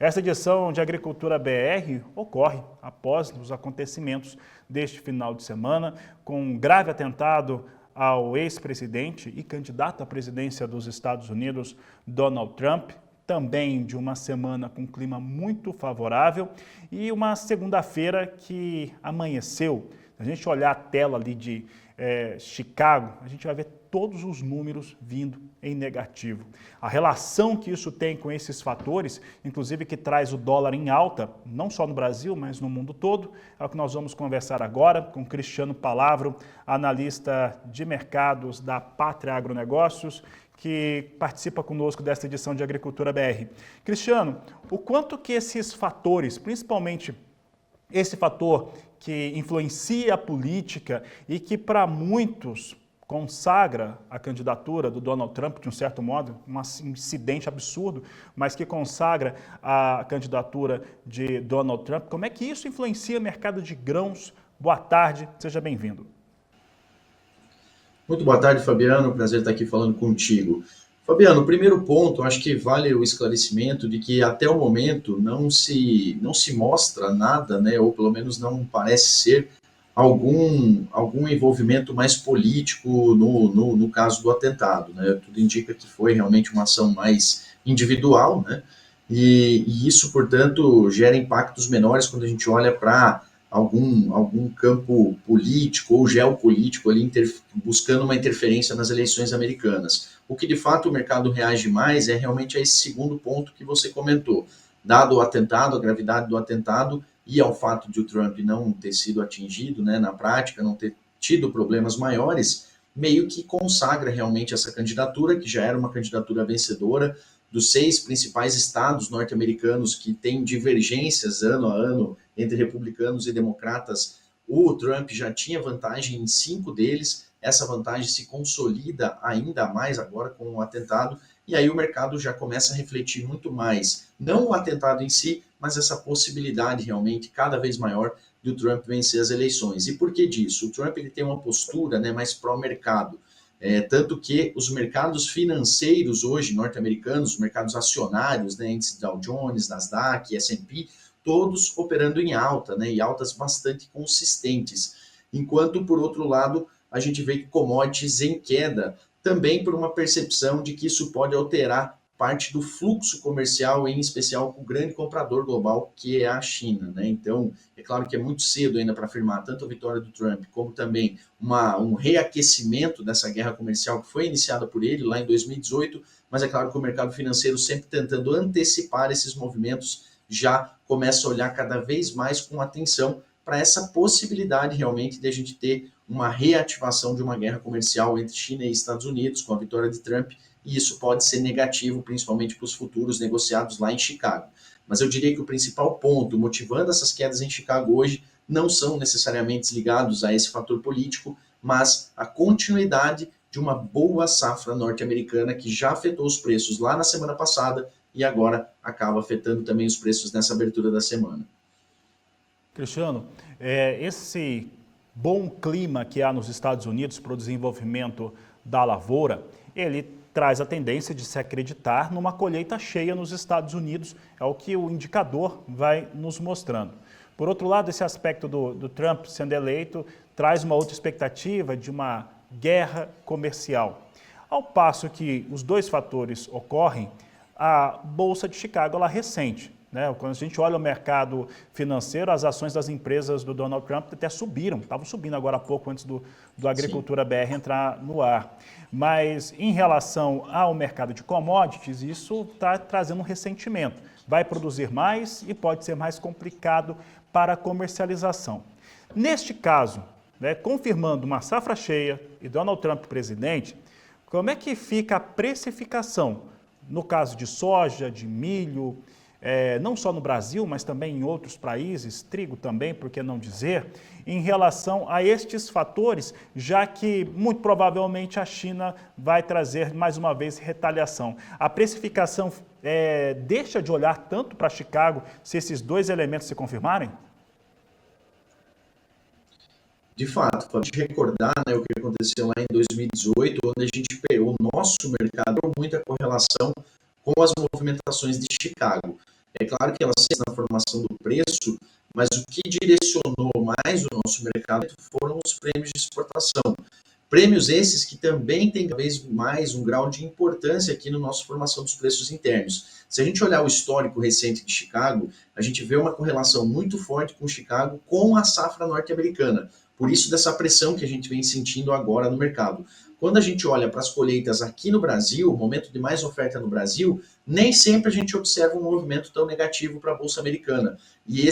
Esta edição de Agricultura BR ocorre após os acontecimentos deste final de semana, com um grave atentado ao ex-presidente e candidato à presidência dos Estados Unidos, Donald Trump, também de uma semana com clima muito favorável e uma segunda-feira que amanheceu. Se a gente olhar a tela ali de Chicago, a gente vai ver todos os números vindo em negativo. A relação que isso tem com esses fatores, inclusive que traz o dólar em alta, não só no Brasil, mas no mundo todo, é o que nós vamos conversar agora com Cristiano Palavro, analista de mercados da Pátria Agronegócios, que participa conosco desta edição de Agricultura BR. Cristiano, o quanto que esses fatores, principalmente esse fator que influencia a política e que para muitos consagra a candidatura do Donald Trump, de um certo modo, um incidente absurdo, mas que consagra a candidatura de Donald Trump, como é que isso influencia o mercado de grãos? Boa tarde, seja bem-vindo. Muito boa tarde, Fabiano. Prazer estar aqui falando contigo. Fabiano, o primeiro ponto, acho que vale o esclarecimento de que até o momento não se mostra nada, né, ou pelo menos não parece ser algum envolvimento mais político no caso do atentado, né? Tudo indica que foi realmente uma ação mais individual, né? E isso, portanto, gera impactos menores quando a gente olha para algum campo político ou geopolítico ali buscando uma interferência nas eleições americanas. O que de fato o mercado reage mais é realmente a esse segundo ponto que você comentou. Dado o atentado, a gravidade do atentado e ao fato de o Trump não ter sido atingido, né, na prática, não ter tido problemas maiores, meio que consagra realmente essa candidatura, que já era uma candidatura vencedora, dos 6 principais estados norte-americanos que têm divergências ano a ano entre republicanos e democratas. O Trump já tinha vantagem em 5 deles, essa vantagem se consolida ainda mais agora com o atentado, e aí o mercado já começa a refletir muito mais, não o atentado em si, mas essa possibilidade realmente cada vez maior de o Trump vencer as eleições. E por que disso? O Trump ele tem uma postura, né, mais pró-mercado, tanto que os mercados financeiros hoje norte-americanos, os mercados acionários, né, índice Dow Jones, Nasdaq, S&P, todos operando em alta, né, e altas bastante consistentes. Enquanto, por outro lado, a gente vê que commodities em queda, também por uma percepção de que isso pode alterar parte do fluxo comercial, em especial com o grande comprador global, que é a China, né? Então, é claro que é muito cedo ainda para afirmar tanto a vitória do Trump, como também um reaquecimento dessa guerra comercial que foi iniciada por ele lá em 2018, mas é claro que o mercado financeiro sempre tentando antecipar esses movimentos, já começa a olhar cada vez mais com atenção para essa possibilidade realmente de a gente ter uma reativação de uma guerra comercial entre China e Estados Unidos com a vitória de Trump, e isso pode ser negativo, principalmente para os futuros negociados lá em Chicago. Mas eu diria que o principal ponto motivando essas quedas em Chicago hoje não são necessariamente ligados a esse fator político, mas a continuidade de uma boa safra norte-americana que já afetou os preços lá na semana passada e agora acaba afetando também os preços nessa abertura da semana. Cristiano, esse bom clima que há nos Estados Unidos para o desenvolvimento da lavoura, ele traz a tendência de se acreditar numa colheita cheia nos Estados Unidos, é o que o indicador vai nos mostrando. Por outro lado, esse aspecto do Trump sendo eleito traz uma outra expectativa de uma guerra comercial. Ao passo que os dois fatores ocorrem, a Bolsa de Chicago ela ressente. Quando a gente olha o mercado financeiro, as ações das empresas do Donald Trump até subiram, estavam subindo agora há pouco antes do Agricultura BR entrar no ar. Mas em relação ao mercado de commodities, isso está trazendo um ressentimento. Vai produzir mais e pode ser mais complicado para a comercialização. Neste caso, confirmando uma safra cheia e Donald Trump presidente, como é que fica a precificação no caso de soja, de milho, não só no Brasil, mas também em outros países, trigo também, por que não dizer, em relação a estes fatores, já que muito provavelmente a China vai trazer mais uma vez retaliação. A precificação deixa de olhar tanto para Chicago se esses dois elementos se confirmarem? De fato, pode recordar, né, o que aconteceu lá em 2018, onde o nosso mercado tem muita correlação com as movimentações de Chicago. É claro que ela fez na formação do preço, mas o que direcionou mais o nosso mercado foram os prêmios de exportação. Prêmios esses que também têm cada vez mais um grau de importância aqui na nossa formação dos preços internos. Se a gente olhar o histórico recente de Chicago, a gente vê uma correlação muito forte com Chicago com a safra norte-americana. Por isso dessa pressão que a gente vem sentindo agora no mercado. Quando a gente olha para as colheitas aqui no Brasil, o momento de mais oferta no Brasil, nem sempre a gente observa um movimento tão negativo para a Bolsa Americana. E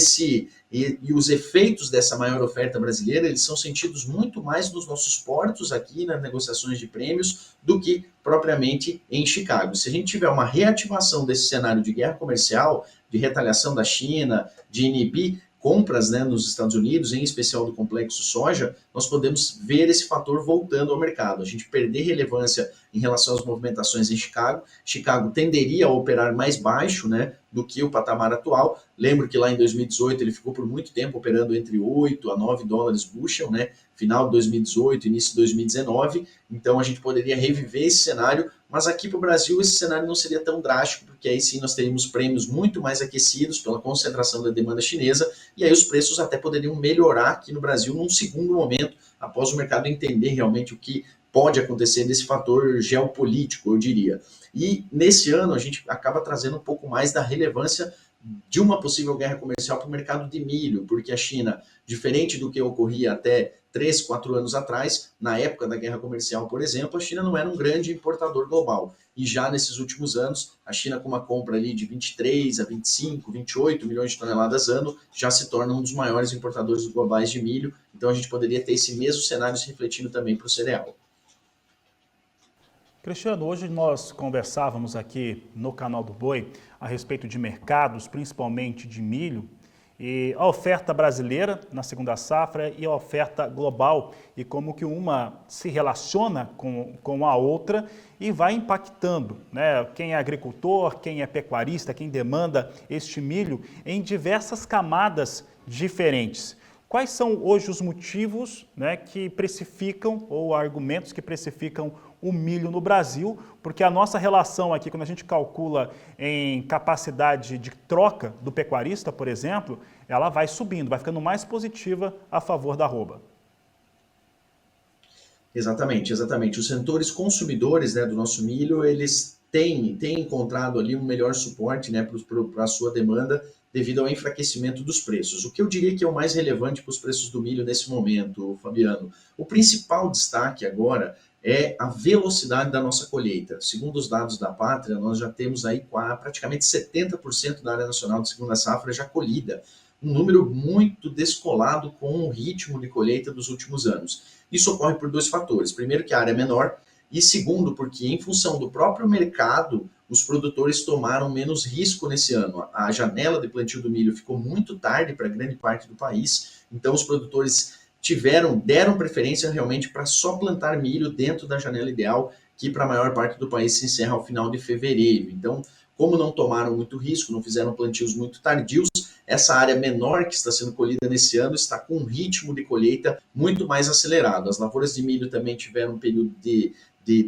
os efeitos dessa maior oferta brasileira, eles são sentidos muito mais nos nossos portos aqui, nas negociações de prêmios, do que propriamente em Chicago. Se a gente tiver uma reativação desse cenário de guerra comercial, de retaliação da China, de inibir compras, né, nos Estados Unidos, em especial do complexo soja, nós podemos ver esse fator voltando ao mercado. A gente perder relevância em relação às movimentações em Chicago. Chicago tenderia a operar mais baixo, né, do que o patamar atual. Lembro que lá em 2018 ele ficou por muito tempo operando entre 8 a 9 dólares bushel, né, final de 2018, início de 2019. Então a gente poderia reviver esse cenário, mas aqui para o Brasil esse cenário não seria tão drástico, porque aí sim nós teríamos prêmios muito mais aquecidos pela concentração da demanda chinesa, e aí os preços até poderiam melhorar aqui no Brasil num segundo momento, após o mercado entender realmente o que pode acontecer desse fator geopolítico, eu diria. E nesse ano a gente acaba trazendo um pouco mais da relevância de uma possível guerra comercial para o mercado de milho, porque a China, diferente do que ocorria até 3, 4 anos atrás, na época da guerra comercial, por exemplo, a China não era um grande importador global. E já nesses últimos anos, a China com uma compra ali de 23 a 25, 28 milhões de toneladas ano, já se torna um dos maiores importadores globais de milho. Então a gente poderia ter esse mesmo cenário se refletindo também para o cereal. Cristiano, hoje nós conversávamos aqui no canal do Boi a respeito de mercados, principalmente de milho, e a oferta brasileira na segunda safra e a oferta global, e como que uma se relaciona com a outra e vai impactando, né? Quem é agricultor, quem é pecuarista, quem demanda este milho em diversas camadas diferentes. Quais são hoje os motivos, né, que precificam, ou argumentos que precificam o milho no Brasil? Porque a nossa relação aqui, quando a gente calcula em capacidade de troca do pecuarista, por exemplo, ela vai subindo, vai ficando mais positiva a favor da arroba. Exatamente, exatamente. Os setores consumidores, né, do nosso milho, eles têm encontrado ali um melhor suporte, né, para a sua demanda devido ao enfraquecimento dos preços. O que eu diria que é o mais relevante para os preços do milho nesse momento, Fabiano? O principal destaque agora é a velocidade da nossa colheita. Segundo os dados da Pátria, nós já temos aí praticamente 70% da área nacional de segunda safra já colhida, um número muito descolado com o ritmo de colheita dos últimos anos. Isso ocorre por dois fatores. Primeiro, que a área é menor, e segundo, porque em função do próprio mercado, os produtores tomaram menos risco nesse ano. A janela de plantio do milho ficou muito tarde para grande parte do país, então os produtores deram preferência realmente para só plantar milho dentro da janela ideal, que para a maior parte do país se encerra ao final de fevereiro. Então, como não tomaram muito risco, não fizeram plantios muito tardios, essa área menor que está sendo colhida nesse ano está com um ritmo de colheita muito mais acelerado. As lavouras de milho também tiveram um período de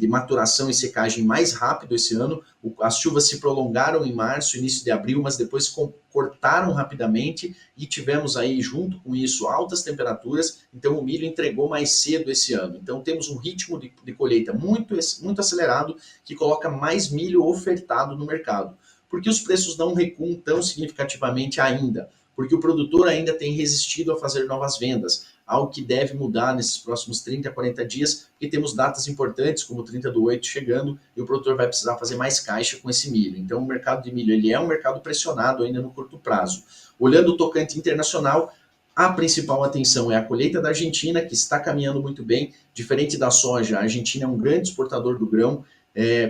maturação e secagem mais rápido esse ano. As chuvas se prolongaram em março, início de abril, mas depois cortaram rapidamente e tivemos aí, junto com isso, altas temperaturas. Então, o milho entregou mais cedo esse ano. Então, temos um ritmo de colheita muito acelerado que coloca mais milho ofertado no mercado. Por que os preços não recuam tão significativamente ainda? Porque o produtor ainda tem resistido a fazer novas vendas, algo que deve mudar nesses próximos 30 a 40 dias, porque temos datas importantes, como o 30/8 chegando, e o produtor vai precisar fazer mais caixa com esse milho. Então, o mercado de milho ele é um mercado pressionado ainda no curto prazo. Olhando o tocante internacional, a principal atenção é a colheita da Argentina, que está caminhando muito bem. Diferente da soja, a Argentina é um grande exportador do grão,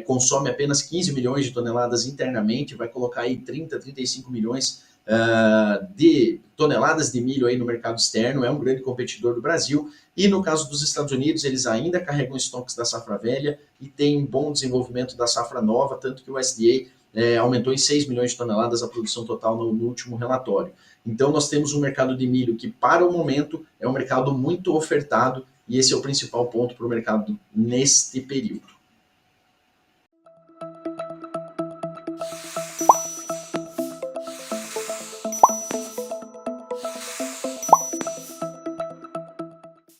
consome apenas 15 milhões de toneladas internamente, vai colocar aí 30, 35 milhões de toneladas de milho aí no mercado externo, é um grande competidor do Brasil. E no caso dos Estados Unidos, eles ainda carregam estoques da safra velha e tem um bom desenvolvimento da safra nova, tanto que o USDA aumentou em 6 milhões de toneladas a produção total no último relatório. Então nós temos um mercado de milho que, para o momento, é um mercado muito ofertado, e esse é o principal ponto para o mercado neste período.